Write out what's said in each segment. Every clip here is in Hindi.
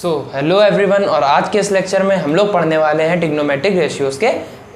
हेलो एवरीवन, और आज के इस लेक्चर में हम लोग पढ़ने वाले हैं ट्रिग्नोमेट्रिक रेशियोज़ के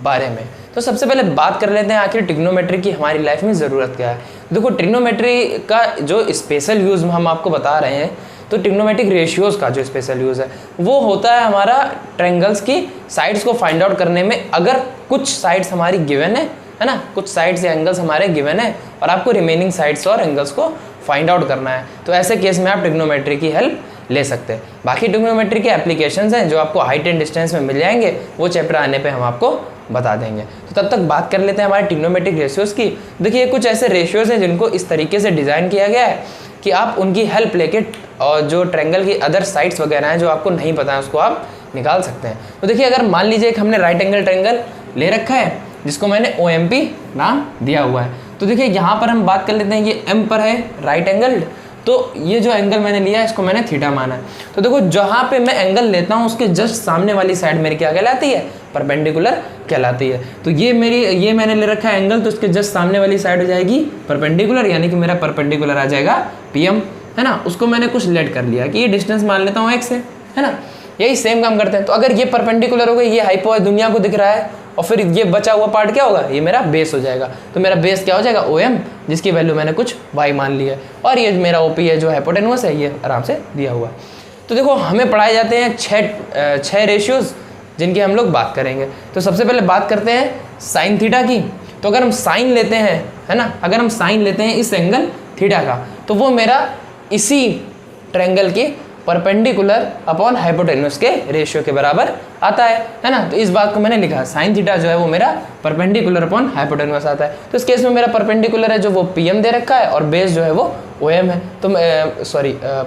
बारे में। तो सबसे पहले बात कर लेते हैं आखिर ट्रिग्नोमेट्री की हमारी लाइफ में ज़रूरत क्या है। देखो, ट्रिग्नोमेट्री का जो स्पेशल यूज़ हम आपको बता रहे हैं, तो ट्रिग्नोमेट्रिक रेशियोज़ का जो स्पेशल यूज़ है वो होता है हमारा ट्रायंगल्स की साइड्स को फाइंड आउट करने में। अगर कुछ साइड्स हमारी गिवन है ना, कुछ साइड्स या एंगल्स हमारे गिवन है और आपको रिमेनिंग साइड्स और एंगल्स को फाइंड आउट करना है, तो ऐसे केस में आप ट्रिग्नोमेट्री की हेल्प ले सकते हैं। बाकी ट्रिग्नोमेट्री के एप्लीकेशंस हैं जो आपको हाइट एंड डिस्टेंस में मिल जाएंगे, वो चैप्टर आने पे हम आपको बता देंगे। तो तब तक बात कर लेते हैं हमारे ट्रिग्नोमेट्रिक रेशियोज़ की। देखिए, कुछ ऐसे रेशियोज़ हैं जिनको इस तरीके से डिज़ाइन किया गया है कि आप उनकी हेल्प लेके और जो ट्रायंगल की अदर साइड्स वगैरह हैं जो आपको नहीं पता है उसको आप निकाल सकते हैं। तो देखिए, अगर मान लीजिए कि हमने राइट एंगल ट्रायंगल ले रखा है जिसको मैंने OMP नाम दिया हुआ है, तो देखिए यहाँ पर हम बात कर लेते हैं, ये M पर है राइट एंगल, तो ये जो एंगल मैंने लिया है इसको मैंने थीटा माना है। तो देखो, जहाँ पे मैं एंगल लेता हूँ उसके जस्ट सामने वाली साइड मेरी क्या कहलाती है, परपेंडिकुलर कहलाती है। तो ये मैंने ले रखा है एंगल, तो इसके जस्ट सामने वाली साइड हो जाएगी परपेंडिकुलर, यानी कि मेरा परपेंडिकुलर आ जाएगा PM, है ना। उसको मैंने कुछ लेट कर लिया कि ये डिस्टेंस मान लेता हूँ X है ना। यही सेम काम करते हैं। तो अगर ये परपेंडिकुलर हो गई, ये हाइपो है, दुनिया को दिख रहा है, और फिर ये बचा हुआ पार्ट क्या होगा, ये मेरा बेस हो जाएगा। तो मेरा बेस क्या हो जाएगा, OM, जिसकी वैल्यू मैंने कुछ Y मान ली है, और ये मेरा OP है जो हाइपोटेन्यूस है, ये आराम से दिया हुआ है। तो देखो, हमें पढ़ाए जाते हैं छः रेशियोज़ जिनकी हम लोग बात करेंगे। तो सबसे पहले बात करते हैं साइन थीटा की। तो अगर हम साइन लेते हैं, है ना, अगर हम साइन लेते हैं इस एंगल थीटा का, तो वो मेरा इसी ट्रायंगल के परपेंडिकुलर अपॉन हाइपोटेन्यूस के रेशियो के बराबर आता है ना। तो इस बात को मैंने लिखा, साइन थीटा जो है वो मेरा परपेंडिकुलर अपॉन हाइपोटेन्यूस आता है। तो इस केस में मेरा परपेंडिकुलर है जो वो PM दे रखा है, और बेस जो है वो OM है। तो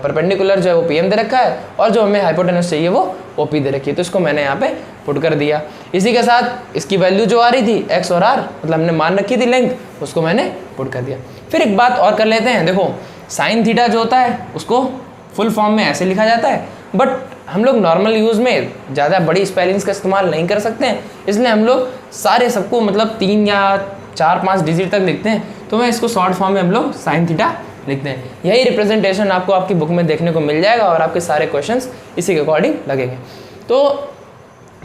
परपेंडिकुलर जो है वो PM दे रखा है, और जो हमें हाइपोटेन्यूस चाहिए वो OP दे रखी है। तो इसको मैंने यहाँ पे पुट कर दिया। इसी के साथ इसकी वैल्यू जो आ रही थी X और R, मतलब हमने मान रखी थी लेंथ, उसको मैंने पुट कर दिया। फिर एक बात और कर लेते हैं। देखो, साइन थीटा जो होता है उसको फुल फॉर्म में ऐसे लिखा जाता है, बट हम लोग नॉर्मल यूज़ में ज़्यादा बड़ी स्पेलिंग्स का इस्तेमाल नहीं कर सकते हैं, इसलिए हम लोग सारे सबको मतलब 3 या 4-5 डिजिट तक लिखते हैं। तो मैं इसको शॉर्ट फॉर्म में हम लोग साइन थीटा लिखते हैं। यही रिप्रेजेंटेशन आपको आपकी बुक में देखने को मिल जाएगा, और आपके सारे क्वेश्चंस इसी के अकॉर्डिंग लगेंगे। तो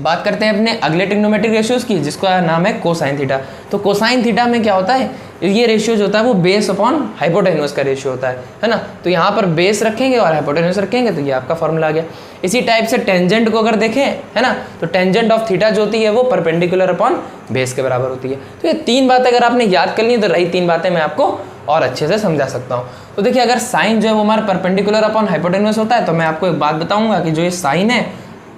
बात करते हैं अपने अगले ट्रिग्नोमेट्रिक रेशियोज़ की, जिसका नाम है कोसाइन थीटा। तो कोसाइन थीटा में क्या होता है, ये रेशियो जो होता है वो बेस अपॉन हाइपोटेन्यूस का रेशियो होता है ना। तो यहाँ पर बेस रखेंगे और हाइपोटेन्यूस रखेंगे, तो ये आपका फॉर्मूला आ गया। इसी टाइप से टेंजेंट को अगर देखें, है ना, तो टेंजेंट ऑफ थीटा जो होती है वो परपेंडिकुलर अपॉन बेस के बराबर होती है। तो ये 3 बातें अगर आपने याद कर ली तो रही 3 बातें मैं आपको और अच्छे से समझा सकता हूँ। तो देखिए, अगर साइन जो है वो हमारा परपेंडिकुलर अपॉन हाइपोटेन्यूस होता है, तो मैं आपको एक बात बताऊँगा कि जो ये साइन है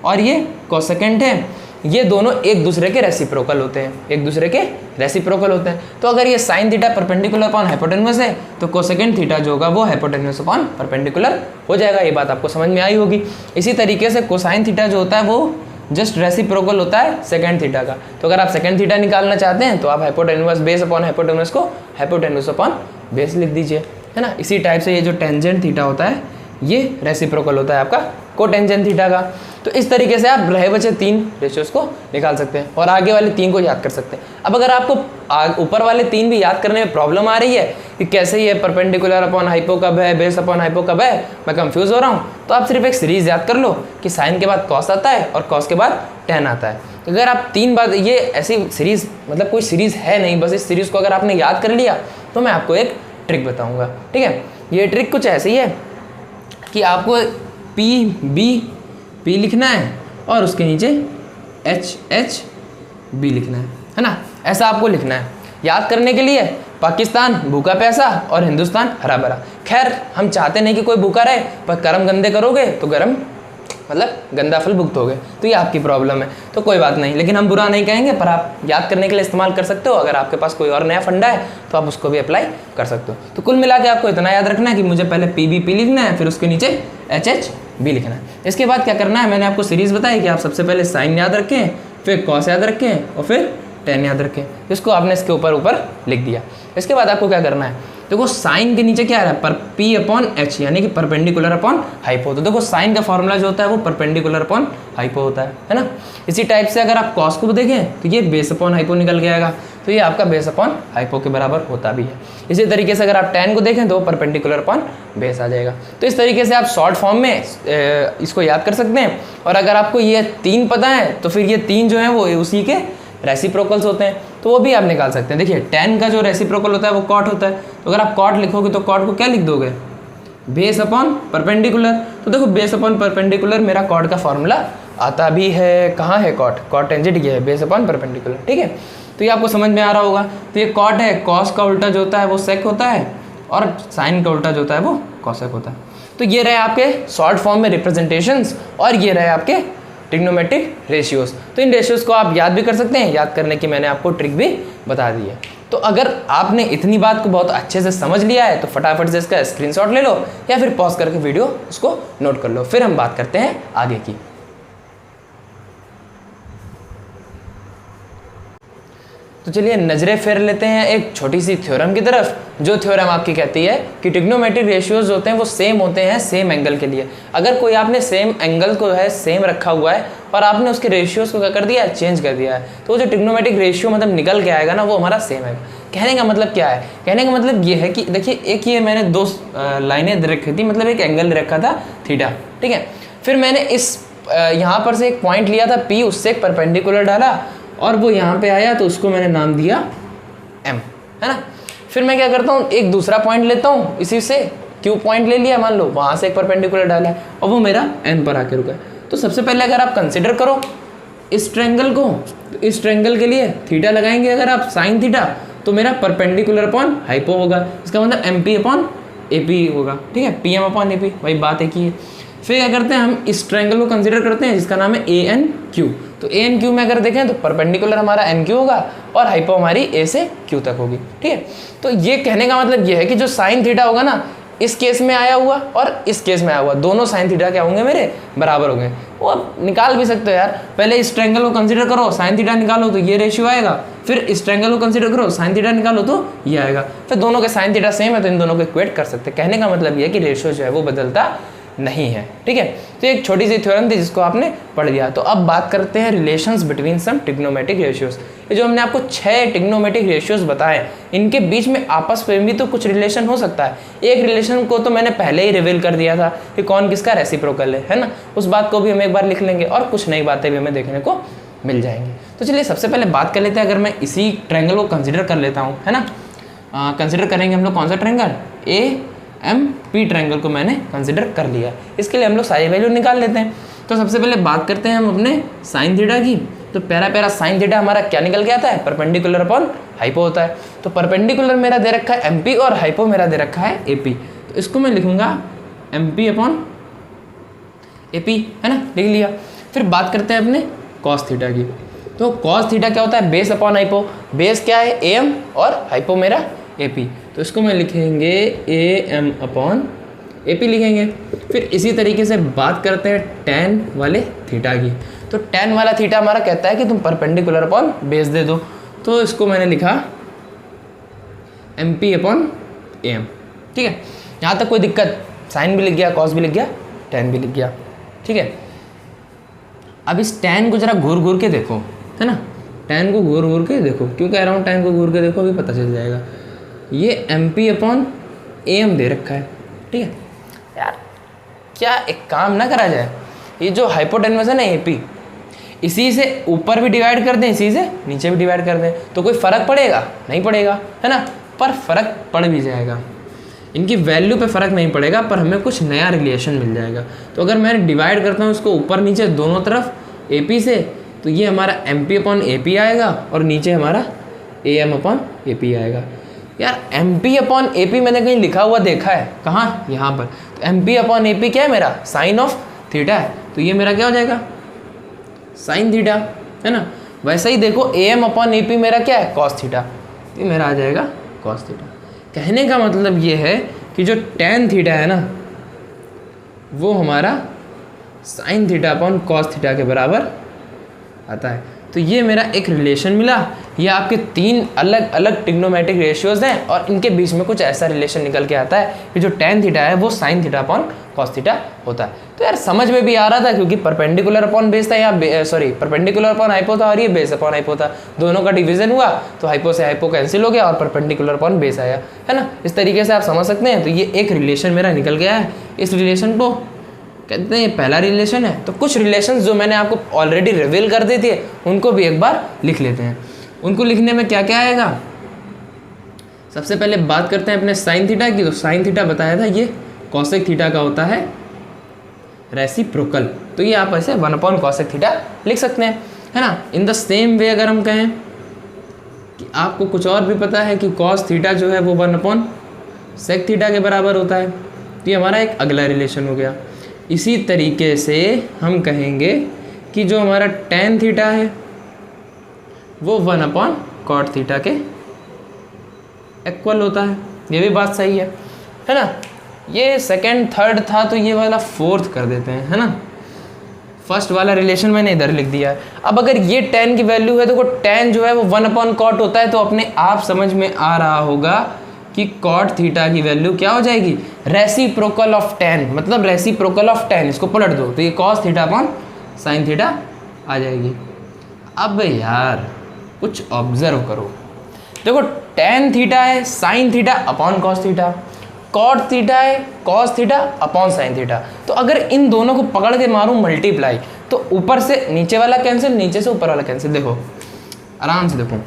और ये कोसेकेंट है, ये दोनों एक दूसरे के रेसिप्रोकल होते हैं, एक दूसरे के रेसिप्रोकल होते हैं। तो अगर ये sine theta perpendicular upon hypotenuse है, तो कोसेकेंट थीटा जो होगा वो हाइपोटेन्यूस अपॉन परपेंडिकुलर हो जाएगा। ये बात आपको समझ में आई होगी। इसी तरीके से कोसाइन थीटा जो होता है वो जस्ट रेसिप्रोकल होता है सेकेंड थीटा का। तो अगर आप सेकेंड थीटा निकालना चाहते हैं तो आप हाइपोटेन्यूस बेस अपॉन हाइपोटेन्यूस को हाइपोटेन्यूस अपॉन बेस लिख दीजिए, है ना। इसी टाइप से ये जो टेंजेंट थीटा होता है ये रेसिप्रोकल होता है आपका कोटेंजेंट थीटा का। तो इस तरीके से आप रहे बचे 3 रेशियोज़ को निकाल सकते हैं, और आगे वाले 3 को याद कर सकते हैं। अब अगर आपको ऊपर वाले 3 भी याद करने में प्रॉब्लम आ रही है कि कैसे ये परपेंडिकुलर अपॉन हाइपो कब है, बेस अपॉन हाइपो कब है, मैं कंफ्यूज हो रहा हूँ, तो आप सिर्फ एक सीरीज़ याद कर लो कि साइन के बाद कॉस आता है और कॉस के बाद टेन आता है। तो अगर आप 3 बार, ये ऐसी सीरीज़ मतलब कोई सीरीज़ है नहीं, बस इस सीरीज़ को अगर आपने याद कर लिया तो मैं आपको एक ट्रिक बताऊँगा, ठीक है। ये ट्रिक कुछ ऐसी है कि आपको P लिखना है और उसके नीचे HB लिखना है ना। ऐसा आपको लिखना है। याद करने के लिए पाकिस्तान भूखा प्यासा और हिंदुस्तान हरा भरा। खैर, हम चाहते नहीं कि कोई भूखा रहे, पर कर्म गंदे करोगे तो गरम मतलब गंदा फल भुगतोगे, तो ये आपकी प्रॉब्लम है। तो कोई बात नहीं, लेकिन हम बुरा नहीं कहेंगे, पर आप याद करने के लिए इस्तेमाल कर सकते हो। अगर आपके पास कोई और नया फंडा है तो आप उसको भी अप्लाई कर सकते हो। तो कुल मिला के आपको इतना याद रखना है कि मुझे पहले PB लिखना है, फिर उसके नीचे HB लिखना है। इसके बाद क्या करना है, मैंने आपको सीरीज़ बताई कि आप सबसे पहले साइन याद रखें, फिर कॉस याद रखें, और फिर टेन याद रखें। इसको आपने इसके ऊपर लिख दिया। इसके बाद आपको क्या करना है, देखो साइन के नीचे क्या आ रहा है, पर P अपॉन H, यानी कि परपेंडिकुलर अपॉन हाइपो। तो देखो, साइन का फॉर्मूला जो होता है वो परपेंडिकुलर अपॉन हाइपो होता है ना। इसी टाइप से अगर आप कॉस को देखें तो ये बेस अपॉन हाइपो निकल के आएगा। तो ये आपका बेस अपॉन हाइपो के बराबर होता भी है। इसी तरीके से अगर आप tan को देखें तो परपेंडिकुलर अपॉन बेस आ जाएगा। तो इस तरीके से आप शॉर्ट फॉर्म में इसको याद कर सकते हैं। और अगर आपको ये 3 पता है तो फिर ये 3 जो है वो उसी के रेसिप्रोकल्स होते हैं, तो वो भी आप निकाल सकते हैं। देखिए tan का जो रेसिप्रोकल होता है वो कॉट होता है, तो अगर आप कॉट लिखोगे तो कॉट को क्या लिख दोगे, बेस अपॉन परपेंडिकुलर। तो देखो बेस अपॉन परपेंडिकुलर मेरा कॉट का फॉर्मूला आता भी है। कहाँ है कॉट, कॉट टेंजेंट ये है, बेस अपॉन परपेंडिकुलर, ठीक है। तो ये आपको समझ में आ रहा होगा। तो ये कॉट है, कॉस का उल्टा जो होता है वो सेक होता है, और साइन का उल्टा जो होता है वो कॉसेक होता है। तो ये रहे आपके शॉर्ट फॉर्म में रिप्रेजेंटेशंस, और ये रहे आपके ट्रिग्नोमेट्रिक रेशियोज। तो इन रेशियोज को आप याद भी कर सकते हैं, याद करने की मैंने आपको ट्रिक भी बता दी है। तो अगर आपने इतनी बात को बहुत अच्छे से समझ लिया है तो फटाफट से इसका स्क्रीनशॉट ले लो, या फिर पॉज करके वीडियो उसको नोट कर लो। फिर हम बात करते हैं आगे की। तो चलिए नज़रें फेर लेते हैं एक छोटी सी थ्योरम की तरफ, जो थ्योरम आपकी कहती है कि ट्रिग्नोमेट्रिक रेशियोज होते हैं वो सेम होते हैं सेम एंगल के लिए। अगर कोई आपने सेम एंगल को है सेम रखा हुआ है और आपने उसके रेशियोज को क्या कर दिया, चेंज कर दिया है, तो जो ट्रिग्नोमेट्रिक रेशियो मतलब निकल के आएगा ना वो हमारा सेम है। कहने का मतलब क्या है, कहने का मतलब ये है कि देखिए एक ये मैंने 2 लाइनें दे रखी थी, मतलब एक एंगल रखा था थीटा, ठीक है। फिर मैंने इस यहाँ पर से एक पॉइंट लिया था P, उससे एक परपेंडिकुलर डाला और वो यहाँ पे आया तो उसको मैंने नाम दिया M, है ना। फिर मैं क्या करता हूँ, एक दूसरा पॉइंट लेता हूँ, इसी से Q पॉइंट ले लिया मान लो, वहाँ से एक परपेंडिकुलर डाला है और वो मेरा N पर आके रुका है। तो सबसे पहले अगर आप कंसिडर करो इस ट्रायंगल को, तो इस ट्रायंगल के लिए थीटा लगाएंगे अगर आप साइन थीटा, तो मेरा परपेंडिकुलर अपॉन हाइपो होगा, इसका मतलब MP अपॉन AP होगा, ठीक है। PM अपॉन AP, वही बात एक ही है। फिर क्या करते हैं, हम इस ट्रायंगल को कंसिडर करते हैं जिसका नाम है ANQ। तो ANQ में अगर देखें तो परपेंडिकुलर हमारा NQ होगा और हाइपो हमारी A से Q तक होगी, ठीक है। तो ये कहने का मतलब ये है कि जो साइन थीटा होगा ना, इस केस में आया हुआ और इस केस में आया हुआ, दोनों साइन थीटा क्या होंगे मेरे, बराबर होंगे। वो आप निकाल भी सकते हो यार, पहले इस ट्रायंगल को कंसिडर करो, साइन थीटा निकालो तो ये रेशियो आएगा, फिर इस ट्रायंगल को कंसिडर करो, साइन थीटा निकालो तो ये आएगा, फिर दोनों के साइन थीटा सेम है तो इन दोनों को इक्वेट कर सकते हैं। कहने का मतलब ये है कि रेशियो जो है वो बदलता नहीं है, ठीक है। तो एक छोटी सी थ्योरम थी जिसको आपने पढ़ लिया। तो अब बात करते हैं रिलेशंस बिटवीन सम ट्रिग्नोमेट्रिक रेशियोज। ये जो हमने आपको 6 ट्रिग्नोमेट्रिक रेशियोज बताए, इनके बीच में आपस में भी तो कुछ रिलेशन हो सकता है। एक रिलेशन को तो मैंने पहले ही रिवील कर दिया था कि कौन किसका रेसिप्रोकल है ना, उस बात को भी हम एक बार लिख लेंगे और कुछ नई बातें भी हमें देखने को मिल जाएंगी। तो चलिए सबसे पहले बात कर लेते हैं, अगर मैं इसी ट्रायंगल को कंसिडर कर लेता हूँ, है ना, कंसिडर करेंगे हम लोग कौन सा ट्रायंगल, AMP ट्रायंगल को मैंने कंसिडर कर लिया। इसके लिए हम लोग सारी वैल्यू निकाल लेते हैं। तो सबसे पहले बात करते हैं हम अपने साइन थीटा की। तो प्यारा साइन थीटा हमारा क्या निकल के आता है, परपेंडिकुलर अपॉन हाइपो होता है। तो परपेंडिकुलर मेरा दे रखा है MP और हाइपो मेरा दे रखा है AP, तो इसको मैं लिखूंगा MP अपॉन AP, है ना, लिख लिया। फिर बात करते हैं अपने कॉस थीटा की। तो कॉस थीटा क्या होता है, बेस अपॉन हाइपो। बेस क्या है AM और हाइपो मेरा AP, तो इसको मैं लिखेंगे AM अपॉन AP लिखेंगे। फिर इसी तरीके से बात करते हैं tan वाले थीटा की। तो tan वाला थीटा हमारा कहता है कि तुम परपेंडिकुलर अपॉन बेस दे दो, तो इसको मैंने लिखा MP अपॉन AM, ठीक है। यहाँ तक कोई दिक्कत, साइन भी लिख गया, कॉस भी लिख गया, tan भी लिख गया, ठीक है। अब इस tan को जरा घूर घूर के देखो, है ना, tan को घूर घूर के देखो, क्यों कह रहा हूँ tan को घूर के देखो, अभी पता चल जाएगा। ये MP अपॉन AM दे रखा है, ठीक है। यार क्या एक काम ना करा जाए, ये जो हाइपोटेनस है ना AP, इसी से ऊपर भी डिवाइड कर दें, इसी से नीचे भी डिवाइड कर दें, तो कोई फ़र्क पड़ेगा नहीं पड़ेगा, है ना, पर फ़र्क पड़ भी जाएगा। इनकी वैल्यू पे फ़र्क नहीं पड़ेगा पर हमें कुछ नया रिलेशन मिल जाएगा। तो अगर मैं डिवाइड करता हूँ इसको ऊपर नीचे दोनों तरफ AP से, तो ये हमारा MP अपॉन AP आएगा और नीचे हमारा AM अपॉन AP आएगा। यार MP अपॉन AP मैंने कहीं लिखा हुआ देखा है, कहाँ, यहाँ पर। तो MP अपॉन AP क्या है मेरा, साइन ऑफ थीटा है, तो ये मेरा क्या हो जाएगा, साइन थीटा, है ना। वैसे ही देखो AM अपॉन AP मेरा क्या है, कॉस थीटा, ये मेरा आ जाएगा कॉस थीटा। कहने का मतलब ये है कि जो tan थीटा है ना, वो हमारा sine theta upon cos theta के बराबर आता है। तो ये मेरा एक रिलेशन मिला, ये आपके 3 अलग अलग ट्रिग्नोमेट्रिक रेशियोज हैं और इनके बीच में कुछ ऐसा रिलेशन निकल के आता है कि जो tan थीटा है वो sin theta upon cos theta होता है। तो यार समझ में भी आ रहा था क्योंकि परपेंडिकुलर अपॉन बेस था, यहाँ सॉरी परपेंडिकुलर अपॉन हाइपो था और ये बेस अपॉन हाइपो था, दोनों का डिवीजन हुआ तो हाइपो से हाइपो कैंसिल हो गया और परपेंडिकुलर अपॉन बेस आया, है ना। इस तरीके से आप समझ सकते हैं। तो ये एक रिलेशन मेरा निकल गया है, इस रिलेशन को कहते हैं पहला रिलेशन है। तो कुछ रिलेशंस जो मैंने आपको ऑलरेडी रिवील कर दी थी उनको भी एक बार लिख लेते हैं। उनको लिखने में क्या क्या आएगा, सबसे पहले बात करते हैं अपने साइन थीटा की। तो साइन थीटा बताया था ये कॉसेक थीटा का होता है रेसिप्रोकल, तो ये आप ऐसे 1 कॉसेक थीटा लिख सकते हैं, है ना। इन द सेम वे अगर हम कहें कि आपको कुछ और भी पता है कि कॉस थीटा जो है वो 1 सेक थीटा के बराबर होता है, तो ये हमारा एक अगला रिलेशन हो गया। इसी तरीके से हम कहेंगे कि जो हमारा tan थीटा है वो 1 cot थीटा के इक्वल होता है, ये भी बात सही है ना। ये सेकंड थर्ड था तो ये वाला फोर्थ कर देते हैं, है ना। फर्स्ट वाला रिलेशन मैंने इधर लिख दिया है। अब अगर ये tan की वैल्यू है तो tan जो है वो 1 cot होता है, तो अपने आप समझ में आ रहा होगा कि cot थीटा की वैल्यू क्या हो जाएगी, रेसिप्रोकल ऑफ tan, मतलब रेसिप्रोकल ऑफ tan, इसको पलट दो तो ये cos theta upon sin theta आ जाएगी। अब यार कुछ ऑब्जर्व करो, देखो tan थीटा है sin theta upon cos theta, cot theta है cos theta upon sin theta. तो अगर इन दोनों को पकड़ के मारूं मल्टीप्लाई तो ऊपर से नीचे वाला कैंसिल, नीचे से ऊपर वाला कैंसिल। देखो आराम से देखो,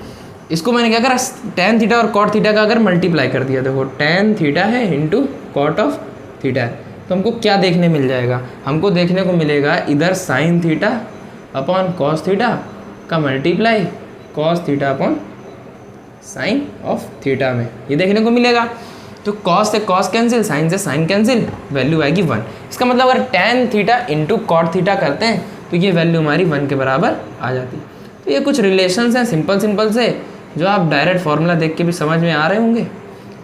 इसको मैंने क्या करा, tan थीटा और cot थीटा का अगर मल्टीप्लाई कर दिया, देखो tan थीटा है इंटू cot ऑफ थीटा है, तो हमको क्या देखने मिल जाएगा, हमको देखने को मिलेगा इधर sin theta upon cos theta का multiply cos theta upon sin of theta में, ये देखने को मिलेगा। तो cos से cos कैंसिल, sin से sin कैंसिल, वैल्यू आएगी 1। इसका मतलब अगर tan theta into cot theta करते हैं तो ये वैल्यू हमारी 1 के बराबर आ जाती है। तो ये कुछ रिलेशंस हैं सिंपल से जो आप डायरेक्ट फार्मूला देख के भी समझ में आ रहे होंगे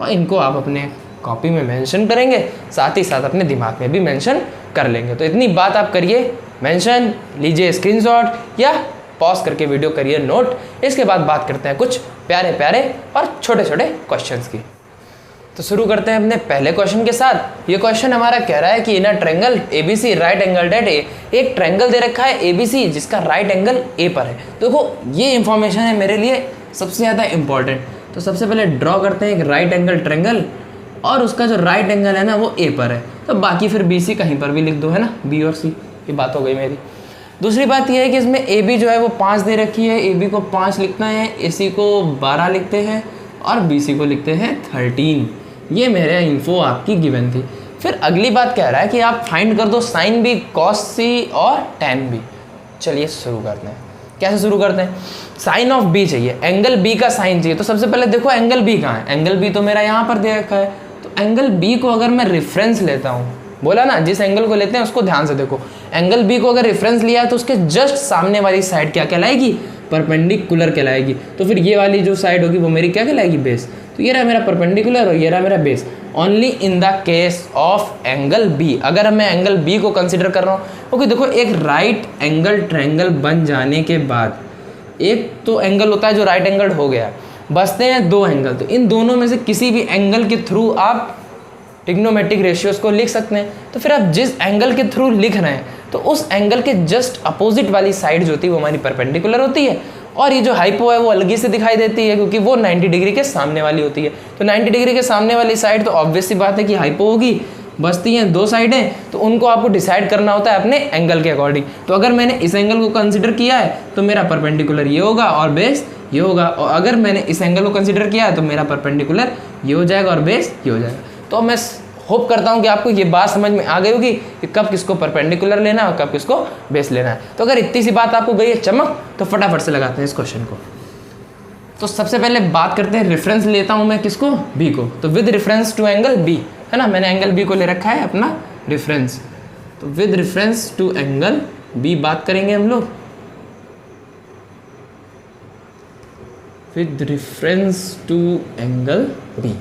और इनको आप अपने कॉपी में मेंशन करेंगे, साथ ही साथ अपने दिमाग में भी मेंशन कर लेंगे। तो इतनी बात आप करिए, मेंशन लीजिए स्क्रीनशॉट या पॉज करके वीडियो करिए नोट। इसके बाद बात करते हैं कुछ प्यारे प्यारे और छोटे छोटे क्वेश्चंस की। तो शुरू करते हैं अपने पहले क्वेश्चन के साथ। ये क्वेश्चन हमारा कह रहा है कि in a triangle ABC right angle at A, एक ट्रायंगल दे रखा है ABC जिसका राइट एंगल A पर है। देखो ये इंफॉर्मेशन है मेरे लिए सबसे ज़्यादा इंपॉर्टेंट। तो सबसे पहले ड्रॉ करते हैं एक राइट एंगल ट्रायंगल और उसका जो राइट एंगल है ना वो A पर है, तो बाकी फिर BC कहीं पर भी लिख दो, है ना, B और C, ये बात हो गई मेरी। दूसरी बात यह है कि इसमें AB जो है वो 5 दे रखी है, AB को 5 लिखना है, AC को 12 लिखते हैं और BC को लिखते हैं 13। ये मेरे इन्फो आपकी गिवन थी। फिर अगली बात कह रहा है कि आप फाइंड कर दो साइन B cos C और tan B। चलिए शुरू करते हैं। कैसे शुरू करते हैं, साइन ऑफ B चाहिए, एंगल B का साइन चाहिए। तो सबसे पहले देखो एंगल B कहाँ है, एंगल B तो मेरा यहाँ पर दे रखा है। तो एंगल B को अगर मैं रेफरेंस लेता हूँ, बोला ना जिस एंगल को लेते हैं उसको ध्यान से देखो, एंगल B को अगर रेफरेंस लिया है तो उसके जस्ट सामने वाली साइड क्या कहलाएगी, परपेंडिकुलर कहलाएगी। तो फिर ये वाली जो साइड होगी वो मेरी क्या कहलाएगी, बेस। तो ये रहा मेरा परपेंडिकुलर और ये रहा मेरा base. Only in the case of angle B, अगर मैं एंगल B को कंसिडर कर रहा हूँ, क्योंकि देखो एक राइट एंगल ट्रायंगल बन जाने के बाद एक तो एंगल होता है जो राइट एंगल हो गया, बचते हैं 2 एंगल। तो इन दोनों में से किसी भी एंगल के थ्रू आप ट्रिग्नोमेट्रिक रेशियोज को लिख सकते हैं। तो फिर आप जिस एंगल के थ्रू लिख रहे हैं तो उस एंगल के जस्ट अपोजिट वाली साइड जो होती है वो हमारी परपेंडिकुलर होती है, और ये जो हाइपो है वो अलग से दिखाई देती है क्योंकि वो 90 डिग्री के सामने वाली होती है। तो 90 डिग्री के सामने वाली साइड तो ऑब्वियस सी बात है कि हाइपो होगी, बचती हैं 2 साइडें, तो उनको आपको डिसाइड करना होता है अपने एंगल के अकॉर्डिंग। तो अगर मैंने इस एंगल को कंसिडर किया है तो मेरा परपेंडिकुलर ये होगा और बेस ये होगा, और अगर मैंने इस एंगल को कंसिडर किया है तो मेरा परपेंडिकुलर ये हो जाएगा और बेस ये हो जाएगा। तो मैं होप करता हूँ कि आपको ये बात समझ में आ गई होगी कि कब किसको परपेंडिकुलर लेना है और कब किसको बेस लेना है। तो अगर इतनी सी बात आपको गई है चमक, तो फटाफट से लगाते हैं इस क्वेश्चन को। तो सबसे पहले बात करते हैं, रेफरेंस लेता हूँ मैं किसको, B को। तो with reference to angle B, है ना, मैंने एंगल B को ले रखा है अपना रेफरेंस। तो with reference to angle B बात करेंगे हम लोग, with reference to angle B।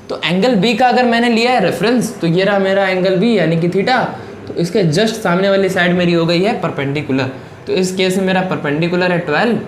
तो एंगल B का अगर मैंने लिया है रेफरेंस, तो ये रहा मेरा एंगल B यानी कि थीटा। तो इसके जस्ट सामने वाली साइड मेरी हो गई है परपेंडिकुलर। तो इस केस में मेरा परपेंडिकुलर है 12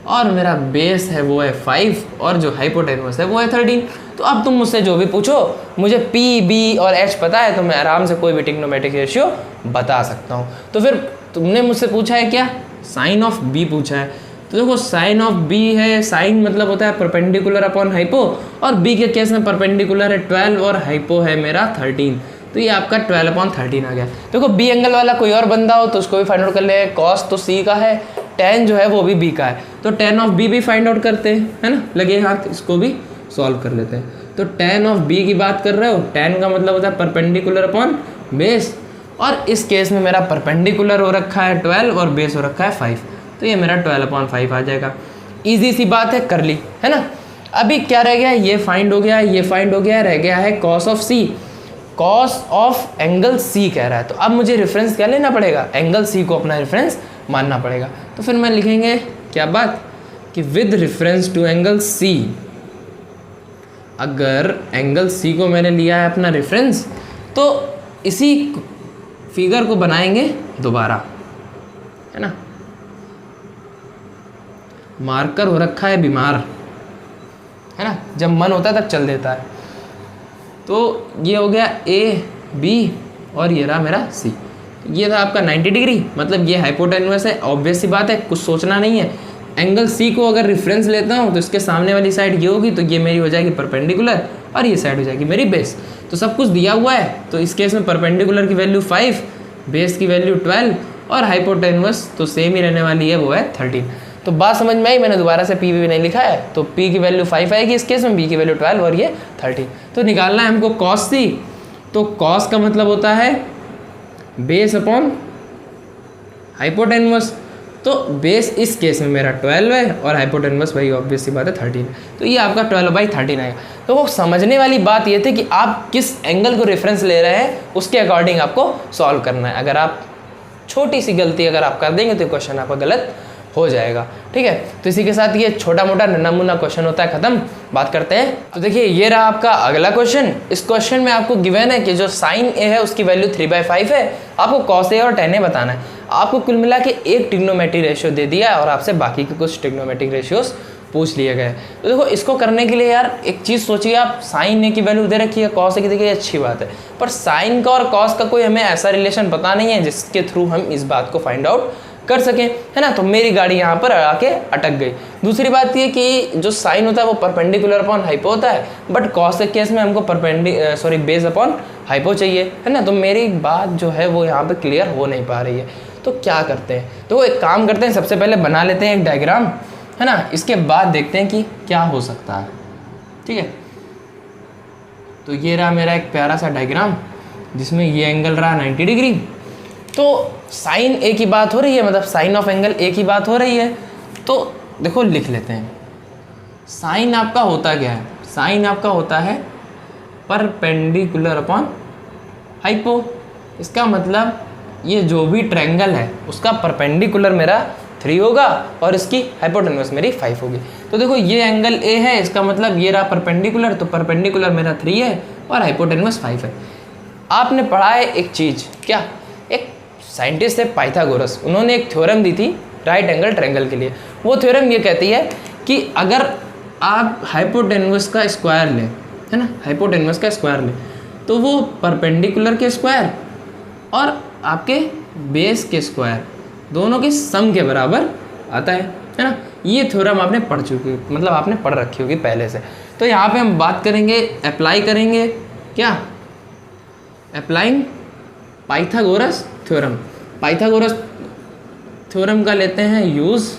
और मेरा बेस है वो है 5 और जो हाइपोटेन्यूस है वो है 13। तो अब तुम मुझसे जो भी पूछो, मुझे पी, बी और एच पता है, तो मैं आराम से कोई भी ट्रिग्नोमेट्रिक रेशियो बता सकता हूँ। तो फिर तुमने मुझसे पूछा है क्या, साइन ऑफ बी पूछा है। तो देखो साइन ऑफ बी है, साइन मतलब होता है परपेंडिकुलर अपॉन हाइपो, और बी के केस में परपेंडिकुलर है 12 और हाइपो है मेरा 13। तो ये आपका 12/13 आ गया। देखो बी एंगल वाला कोई और बंदा हो तो उसको भी फाइंड आउट कर ले। कॉस तो सी का है, टेन जो है वो भी बी का है, तो टेन ऑफ बी भी फाइंड आउट करते हैं, है ना, लगे हाथ, इसको भी सॉल्व कर लेते हैं। तो टेन ऑफ बी की बात कर रहे हो, टेन का मतलब होता है परपेंडिकुलर अपॉन बेस, और इस केस में मेरा परपेंडिकुलर हो रखा है 12 और बेस हो रखा है 5, तो ये मेरा 12/5 आ जाएगा। ईजी सी बात है, कर ली, है ना। अभी क्या रह गया, ये फाइंड हो गया, ये फाइंड हो गया, रह गया है cos of C. Cos of angle C कह रहा है, तो अब मुझे रेफरेंस क्या लेना पड़ेगा, एंगल सी को अपना रेफरेंस मानना पड़ेगा। तो फिर मैं लिखेंगे क्या बात कि with reference to angle C, अगर एंगल सी को मैंने लिया है अपना रेफरेंस, तो इसी फिगर को बनाएंगे दोबारा, है ना। मार्कर हो रखा है बीमार, है ना, जब मन होता है तब चल देता है। तो ये हो गया ए बी और ये रहा मेरा सी। ये था आपका 90 डिग्री, मतलब ये हाइपोटेन्यूस है, ऑब्वियस सी बात है, कुछ सोचना नहीं है। एंगल सी को अगर रेफरेंस लेता हूँ तो इसके सामने वाली साइड ये होगी, तो ये मेरी हो जाएगी परपेंडिकुलर और ये साइड हो जाएगी मेरी बेस। तो सब कुछ दिया हुआ है, तो इस केस में परपेंडिकुलर की वैल्यू 5, बेस की वैल्यू 12 और हाइपोटेन्यूस तो सेम ही रहने वाली है, वो है 13। तो बात समझ में आई, मैंने दोबारा से पी भी नहीं लिखा है, तो पी की वैल्यू 5 आएगी इस केस में, बी की वैल्यू 12 और ये 13। तो निकालना है हमको कॉस सी, तो कॉस का मतलब होता है बेस अपॉन हाइपोटेन्यूस, तो बेस इस केस में मेरा 12 है और हाइपोटेन्यूस भाई ऑब्वियस सी बात है 13, तो ये आपका 12/13 आएगा। तो वो समझने वाली बात ये थी कि आप किस एंगल को रेफरेंस ले रहे हैं, उसके अकॉर्डिंग आपको सॉल्व करना है। अगर आप छोटी सी गलती अगर आप कर देंगे तो क्वेश्चन आपका गलत हो जाएगा, ठीक है। तो इसी के साथ ये छोटा मोटा नन्हा मुन्ना क्वेश्चन होता है खत्म। बात करते हैं, तो देखिए ये रहा आपका अगला क्वेश्चन। इस क्वेश्चन में आपको गिवन है कि जो साइन ए है उसकी वैल्यू 3/5 है, आपको कॉस ए और टेन ए बताना है। आपको कुल मिला के एक ट्रिग्नोमेट्रिक रेशियो दे दिया है और आपसे बाकी के कुछ ट्रिग्नोमेट्रिक रेशियोज पूछ लिए गए। तो देखो इसको करने के लिए यार एक चीज़ सोचिए, आप साइन ए की वैल्यू दे रखी है, कॉस ए की देखिए, अच्छी बात है, पर साइन का और कॉस का कोई हमें ऐसा रिलेशन पता नहीं है जिसके थ्रू हम इस बात को फाइंड आउट कर सकें, है ना। तो मेरी गाड़ी यहाँ पर आके अटक गई। दूसरी बात ये कि जो साइन होता है वो परपेंडिकुलर अपॉन हाइपो होता है, बट कॉस के केस में हमको बेस अपॉन हाइपो चाहिए, है ना। तो मेरी बात जो है वो यहाँ पे क्लियर हो नहीं पा रही है। तो क्या करते हैं, तो एक काम करते हैं, सबसे पहले बना लेते हैं एक डायग्राम, है ना, इसके बाद देखते हैं कि क्या हो सकता है, ठीक है। तो ये रहा मेरा एक प्यारा सा डायग्राम जिसमें ये एंगल रहा 90 डिग्री। तो साइन ए की बात हो रही है, मतलब साइन ऑफ एंगल ए की बात हो रही है। तो देखो लिख लेते हैं, साइन आपका होता क्या है, साइन आपका होता है परपेंडिकुलर अपॉन हाइपो। इसका मतलब ये जो भी ट्रायंगल है उसका परपेंडिकुलर मेरा 3 होगा और इसकी हाइपोटेन्यूस मेरी 5 होगी। तो देखो ये एंगल ए है, इसका मतलब ये रहा परपेंडिकुलर, तो परपेंडिकुलर मेरा 3 है और हाइपोटेन्यूस 5 है। आपने पढ़ा है एक चीज़, क्या, एक साइंटिस्ट है पाइथागोरस, उन्होंने एक थ्योरम दी थी राइट एंगल ट्रायंगल के लिए। वो थ्योरम ये कहती है कि अगर आप हाइपोटेन्यूस का स्क्वायर लें, है ना, हाइपोटेन्यूस का स्क्वायर लें, तो वो परपेंडिकुलर के स्क्वायर और आपके बेस के स्क्वायर दोनों के सम के बराबर आता है ना। ये थ्योरम आपने पढ़ चुकी, मतलब आपने पढ़ रखी होगी पहले से। तो यहाँ पे हम बात करेंगे, अप्लाई करेंगे क्या, applying Pythagoras theorem. Pythagoras theorem का लेते हैं यूज़,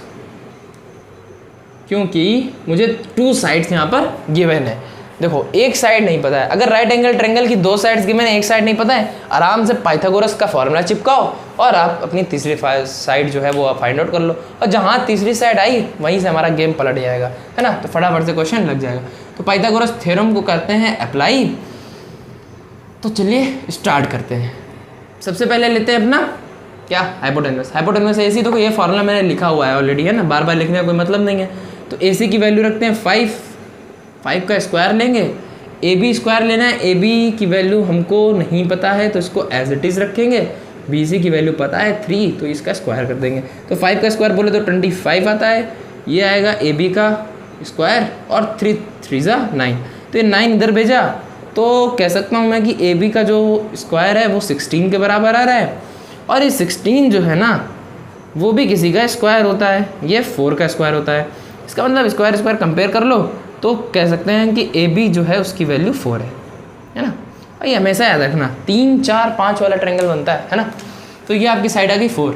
क्योंकि मुझे 2 साइड्स यहाँ पर गिवन है। देखो एक साइड नहीं पता है, अगर राइट एंगल ट्रायंगल की 2 साइड्स गिवन है, एक साइड नहीं पता है, आराम से पाइथागोरस का फॉर्मूला चिपकाओ और आप अपनी तीसरी साइड जो है वो आप फाइंड आउट कर लो, और जहाँ तीसरी साइड आई वहीं से हमारा गेम पलट जाएगा, है ना। तो फटाफट से क्वेश्चन लग जाएगा। तो पाइथागोरस थ्योरम को करते हैं अप्लाई। तो चलिए स्टार्ट करते हैं। सबसे पहले लेते हैं अपना क्या, हाइपोटेन्यूस। हाइपोटेन्यूस ए सी, तो ये फॉर्मूला मैंने लिखा हुआ है ऑलरेडी, है ना, बार बार लिखने का कोई मतलब नहीं है। तो ए सी की वैल्यू रखते हैं 5 का स्क्वायर लेंगे, ए बी स्क्वायर लेना है, ए बी की वैल्यू हमको नहीं पता है तो इसको एज इट इज़ रखेंगे, BC की वैल्यू पता है 3, तो इसका स्क्वायर कर देंगे। तो 5 का स्क्वायर बोले तो 25 आता है, ये आएगा AB का स्क्वायर और 3 3 9, तो ये 9 इधर भेजा तो कह सकता हूँ मैं कि AB का जो स्क्वायर है वो 16 के बराबर आ रहा है, और ये 16 जो है ना वो भी किसी का स्क्वायर होता है, ये 4 का स्क्वायर होता है। इसका मतलब स्क्वायर स्क्वायर कंपेयर कर लो तो कह सकते हैं कि AB जो है उसकी वैल्यू 4 है ना। और ये हमेशा याद रखना 3 4 5 वाला ट्रायंगल बनता है ना। तो ये आपकी साइड आ गई 4,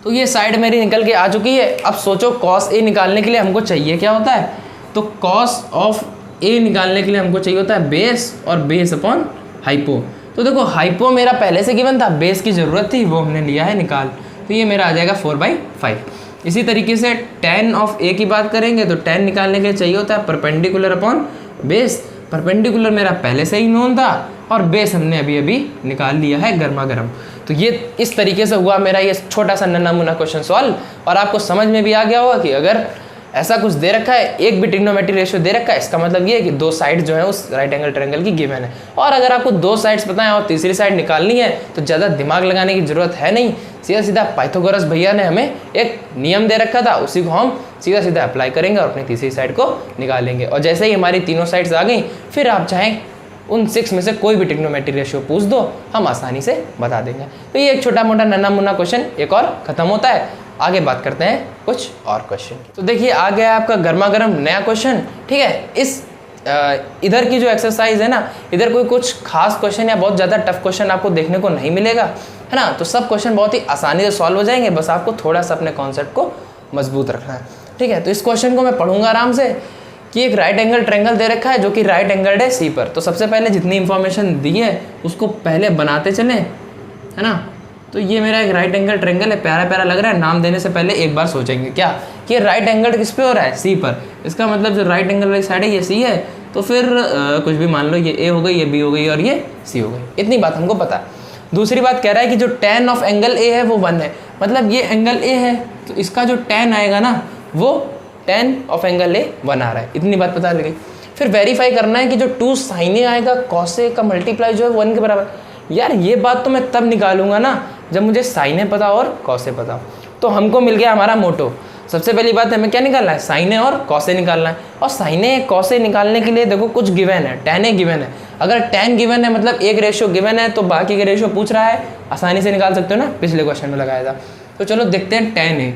तो ये साइड मेरी निकल के आ चुकी है। अब सोचो cos A निकालने के लिए हमको चाहिए क्या होता है, तो cos ऑफ A निकालने के लिए हमको चाहिए होता है बेस, और बेस अपॉन हाइपो। तो देखो हाइपो मेरा पहले से गिवन था, बेस की ज़रूरत थी वो हमने लिया है निकाल, तो ये मेरा आ जाएगा 4/5। इसी तरीके से tan ऑफ A की बात करेंगे तो tan निकालने के लिए चाहिए होता है परपेंडिकुलर अपॉन बेस। परपेंडिकुलर मेरा पहले से ही नोन था और बेस हमने अभी अभी निकाल लिया है गर्मा गर्म। तो ये इस तरीके से हुआ मेरा ये छोटा सा नन्हा मुन्ना क्वेश्चन सॉल्व, और आपको समझ में भी आ गया होगा कि अगर ऐसा कुछ दे रखा है, एक भी ट्रिग्नोमेट्री रेशियो दे रखा है, इसका मतलब ये है कि 2 साइड जो है उस राइट एंगल ट्रायंगल की गिवन है। और अगर आपको 2 साइड्स पता है और तीसरी साइड निकालनी है तो ज़्यादा दिमाग लगाने की ज़रूरत है नहीं, सीधा सीधा पाइथागोरस भैया ने हमें एक नियम दे रखा था, उसी को हम सीधा सीधा अप्लाई करेंगे और अपनी तीसरी साइड को निकालेंगे। और जैसे ही हमारी तीनों साइड्स आ गई, फिर आप चाहें उन 6 में से कोई भी ट्रिग्नोमेट्री रेशियो पूछ दो, हम आसानी से बता देंगे। तो ये एक छोटा मोटा नन्हा मुन्ना क्वेश्चन एक और खत्म होता है। आगे बात करते हैं कुछ और क्वेश्चन। तो देखिए आ गया आपका गर्मा गर्म नया क्वेश्चन, ठीक है। इस इधर की जो एक्सरसाइज है ना, इधर कोई कुछ खास क्वेश्चन या बहुत ज़्यादा टफ क्वेश्चन आपको देखने को नहीं मिलेगा, है ना। तो सब क्वेश्चन बहुत ही आसानी से सॉल्व हो जाएंगे, बस आपको थोड़ा सा अपने कॉन्सेप्ट को मजबूत रखना है, ठीक है। तो इस क्वेश्चन को मैं पढ़ूंगा आराम से कि एक राइट एंगल ट्रायंगल दे रखा है जो कि राइट एंगल्ड है C पर। तो सबसे पहले जितनी इंफॉर्मेशन दी है उसको पहले बनाते चलें, है ना। तो ये मेरा एक राइट एंगल ट्रायंगल है, प्यारा प्यारा लग रहा है। नाम देने से पहले एक बार सोचेंगे क्या कि राइट एंगल किस पे हो रहा है, C पर। इसका मतलब जो राइट एंगल वाली साइड है ये C है, तो फिर कुछ भी मान लो, ये A हो गई, ये B हो गई और ये C हो गई। इतनी बात हमको पता है। दूसरी बात कह रहा है कि जो tan ऑफ एंगल A है वो 1 है, मतलब ये एंगल A है तो इसका जो tan आएगा ना वो tan ऑफ एंगल A 1 आ रहा है। इतनी बात पता लगी। फिर वेरीफाई करना है कि जो 2 sin A आएगा cos A का मल्टीप्लाई जो है 1 के बराबर। यार ये बात तो मैं तब निकालूंगा ना जब मुझे sin A पता और cos A पता। तो हमको मिल गया हमारा मोटो। सबसे पहली बात हमें क्या निकालना है, sin A और cos A निकालना है। और sin A cos A निकालने के लिए देखो कुछ गिवन है, tan A गिवन है। अगर tan गिवन है मतलब एक रेशियो गिवन है तो बाकी के रेशियो पूछ रहा है, आसानी से निकाल सकते हो ना, पिछले क्वेश्चन में लगाया था। तो चलो देखते हैं tan A।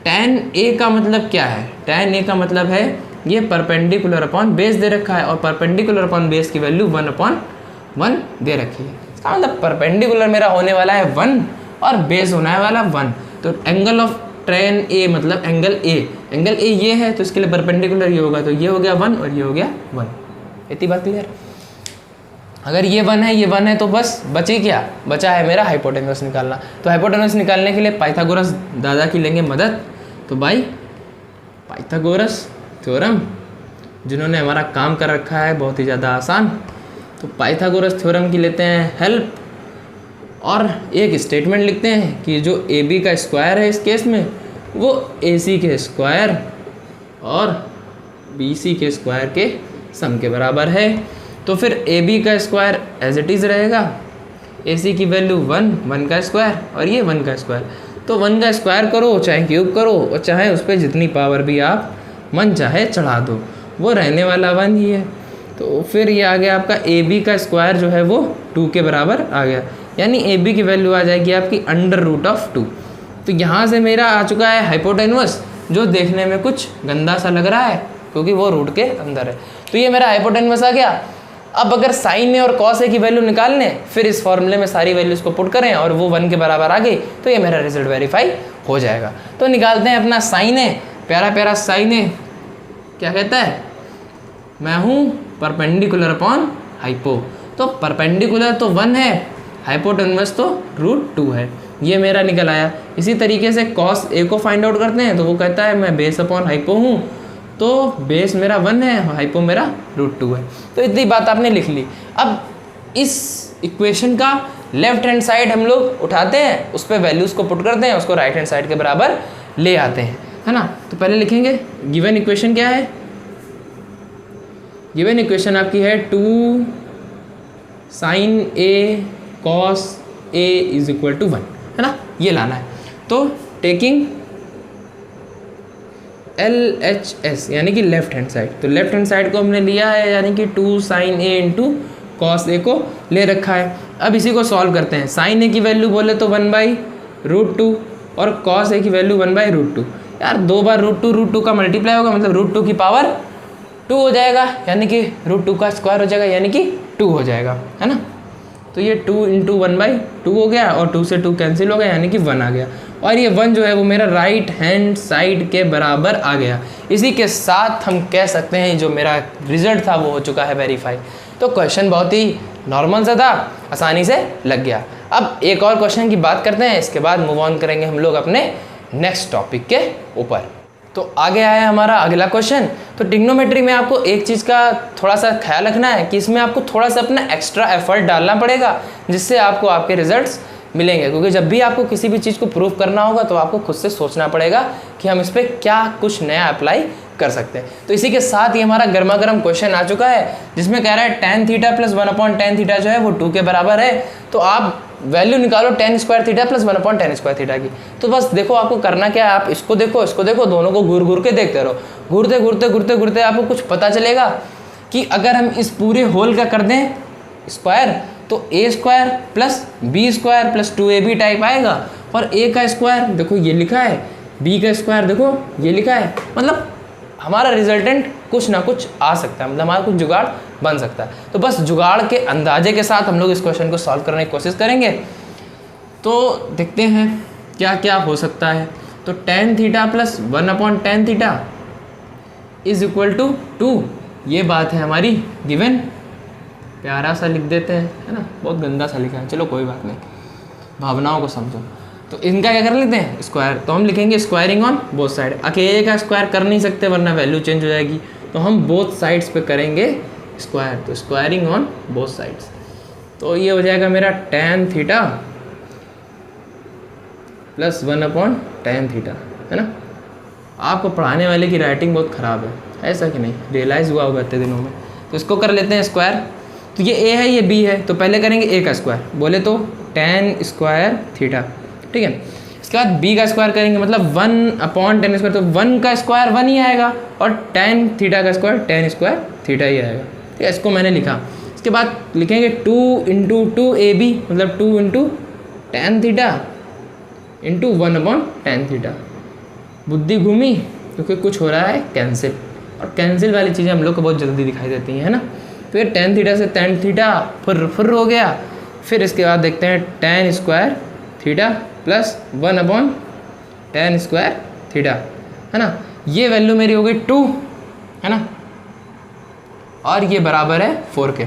tan A का मतलब क्या है, tan A का मतलब है ये परपेंडिकुलर अपॉन बेस दे रखा है, और परपेंडिकुलर अपॉन बेस की वैल्यू 1/1 दे रखी है। इसका मतलब परपेंडिकुलर मेरा होने वाला है 1 और बेस होने वाला 1। तो एंगल ऑफ tan A मतलब एंगल A ये है तो इसके लिए परपेंडिकुलर ये होगा, तो ये हो गया 1 और ये हो गया 1। इतनी बात क्लियर। अगर ये 1 है, ये 1 है तो बस बची क्या, बचा है मेरा हाइपोटेन्यूस निकालना। तो हाइपोटेन्यूस निकालने के लिए पाइथागोरस दादा की लेंगे मदद। तो भाई पाइथागोरस थ्योरम जिन्होंने हमारा काम कर रखा है बहुत ही ज़्यादा आसान, तो पाइथागोरस थ्योरम की लेते हैं हेल्प और एक स्टेटमेंट लिखते हैं कि जो AB का स्क्वायर है इस केस में वो AC के स्क्वायर और BC के स्क्वायर के सम के बराबर है। तो फिर AB का स्क्वायर एज इट इज़ रहेगा, AC की वैल्यू 1 का स्क्वायर और ये 1 का स्क्वायर। तो 1 का स्क्वायर करो चाहे क्यूब करो और चाहे उस पर जितनी पावर भी आप मन चाहे चढ़ा दो, वो रहने वाला 1 ही है। तो फिर ये आ गया आपका AB का स्क्वायर जो है वो 2 के बराबर आ गया, यानी AB की वैल्यू आ जाएगी आपकी √2। तो यहाँ से मेरा आ चुका है हाइपोटेन्यूस, जो देखने में कुछ गंदा सा लग रहा है क्योंकि वो रूट के अंदर है। तो ये मेरा हाइपोटेन्यूस आ गया। अब अगर sin A और cos A की वैल्यू निकालने, फिर इस फॉर्मूले में सारी वैल्यूज़ को पुट करें और वो 1 के बराबर आ गई तो ये मेरा रिजल्ट वेरीफाई हो जाएगा। तो निकालते हैं अपना sin A, प्यारा प्यारा sin A क्या कहता है, मैं हूँ परपेंडिकुलर अपॉन हाइपो। तो परपेंडिकुलर तो 1 है, हाइपोटेन्यूस तो √2 है, ये मेरा निकल आया। इसी तरीके से cos A को फाइंड आउट करते हैं तो वो कहता है मैं बेस अपॉन हाइपो हूँ, तो बेस मेरा 1 है, हाइपो मेरा √2 है। तो इतनी बात आपने लिख ली। अब इस इक्वेशन का लेफ्ट हैंड साइड हम लोग उठाते हैं, उस पर वैल्यूज़ को पुट करते हैं, उसको राइट हैंड साइड के बराबर ले आते हैं, है ना। तो पहले लिखेंगे गिवन इक्वेशन क्या है, गिवन इक्वेशन आपकी है 2 sin A cos A is equal to 1, है ना, ये लाना है। तो टेकिंग LHS यानी कि लेफ्ट हैंड साइड, तो लेफ्ट हैंड साइड को हमने लिया है यानी कि 2 sin A into cos A को ले रखा है। अब इसी को सॉल्व करते हैं। साइन ए की वैल्यू बोले तो 1/√2 और कॉस ए की वैल्यू 1/√2। यार 2 बार √2 का मल्टीप्लाई होगा, मतलब √2 की पावर 2 हो जाएगा, यानी कि √2 का स्क्वायर हो जाएगा, यानी कि 2 हो जाएगा, है ना। तो ये 2 इंटू 1/2 हो गया और 2 से 2 कैंसिल हो गया, यानी कि 1 आ गया। और ये 1 जो है वो मेरा राइट हैंड साइड के बराबर आ गया। इसी के साथ हम कह सकते हैं जो मेरा रिजल्ट था वो हो चुका है वेरीफाई। तो क्वेश्चन बहुत ही नॉर्मल सा था, आसानी से लग गया। अब एक और क्वेश्चन की बात करते हैं, इसके बाद मूव ऑन करेंगे हम लोग अपने नेक्स्ट टॉपिक के ऊपर। तो आगे आया हमारा अगला क्वेश्चन। तो ट्रिग्नोमेट्री में आपको एक चीज़ का थोड़ा सा ख्याल रखना है कि इसमें आपको थोड़ा सा अपना एक्स्ट्रा एफर्ट डालना पड़ेगा, जिससे आपको आपके रिजल्ट्स मिलेंगे। क्योंकि जब भी आपको किसी भी चीज़ को प्रूव करना होगा तो आपको खुद से सोचना पड़ेगा कि हम इस पर क्या कुछ नया अप्लाई कर सकते हैं। तो इसी के साथ ही हमारा गर्मा गर्म क्वेश्चन आ चुका है, जिसमें कह रहा है tan theta plus 1/tan theta जो है वो 2 के बराबर है। तो आप वैल्यू निकालो tan square theta plus 1/tan square theta की। तो बस देखो आपको करना क्या है, आप इसको देखो, दोनों को घूर घूर के देखते रहो। घूरते आपको कुछ पता चलेगा कि अगर हम इस पूरे होल का कर दें स्क्वायर तो a² plus b² plus 2ab type आएगा। और a का स्क्वायर देखो ये लिखा है, b का स्क्वायर देखो ये लिखा है, मतलब हमारा रिजल्टेंट कुछ ना कुछ आ सकता है, मतलब हमारा कुछ जुगाड़ बन सकता है। तो बस जुगाड़ के अंदाजे के साथ हम लोग इस क्वेश्चन को सॉल्व करने की कोशिश करेंगे। तो देखते हैं क्या क्या हो सकता है। तो tan theta plus 1/tan theta is equal to 2, ये बात है हमारी गिवन। प्यारा सा लिख देते हैं, है ना, बहुत गंदा सा लिखा है, चलो कोई बात नहीं, भावनाओं को समझो। तो इनका क्या कर लेते हैं स्क्वायर, तो हम लिखेंगे स्क्वायरिंग ऑन बोथ साइड। अकेले का स्क्वायर कर नहीं सकते वरना वैल्यू चेंज हो जाएगी, तो हम बोथ साइड्स पे करेंगे स्क्वायर। तो स्क्वायरिंग ऑन बोथ साइड्स, तो ये हो जाएगा मेरा tan theta plus 1/tan theta, है ना। आपको पढ़ाने वाले की राइटिंग बहुत ख़राब है, ऐसा कि नहीं, रियलाइज़ हुआ होगा इतने दिनों में। तो इसको कर लेते हैं स्क्वायर। तो ये a है ये b है, तो पहले करेंगे a का स्क्वायर, बोले तो tan स्क्वायर थीटा, ठीक है। इसके बाद b का स्क्वायर करेंगे, मतलब 1/tan स्क्वायर, तो 1 का स्क्वायर 1 ही आएगा और tan थीटा का स्क्वायर tan स्क्वायर थीटा ही आएगा, ठीक है। इसको मैंने लिखा। इसके बाद लिखेंगे 2 इंटू 2ab, मतलब 2 into tan theta into 1/tan theta. बुद्धि घूमी क्योंकि कुछ हो रहा है कैंसिल, और कैंसिल वाली चीज़ें हम लोग को बहुत जल्दी दिखाई देती हैं, है ना। फिर tan थीटा से tan थीटा फुर हो गया। फिर इसके बाद देखते हैं tan square theta plus 1/tan square theta, है ना। ये वैल्यू मेरी हो गई 2, है ना, और ये बराबर है 4 के।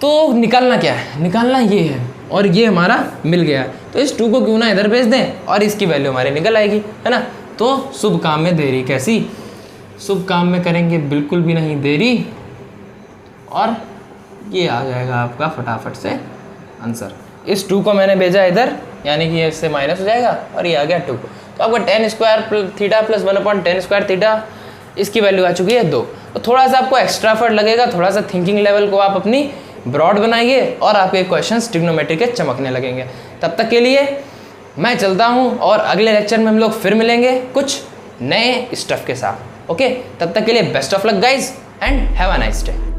तो निकालना क्या है, निकालना ये है, और ये हमारा मिल गया। तो इस 2 को क्यों ना इधर भेज दें और इसकी वैल्यू हमारी निकल आएगी, है ना। तो शुभ काम में देरी कैसी, शुभ काम में करेंगे बिल्कुल भी नहीं देरी, और ये आ जाएगा आपका फटाफट से आंसर। इस 2 को मैंने भेजा इधर, यानी कि इससे माइनस हो जाएगा, और ये आ गया 2 को। तो आपका tan square theta plus 1/tan square theta, इसकी वैल्यू आ चुकी है 2। तो थोड़ा सा आपको एक्स्ट्रा एफर्ट लगेगा, थोड़ा सा थिंकिंग लेवल को आप अपनी ब्रॉड बनाइए और आपके क्वेश्चंस ट्रिग्नोमेट्री के चमकने लगेंगे। तब तक के लिए मैं चलता हूँ, और अगले लेक्चर में हम लोग फिर मिलेंगे कुछ नए स्टफ के साथ। ओके, तब तक के लिए best of luck guys and have a nice day.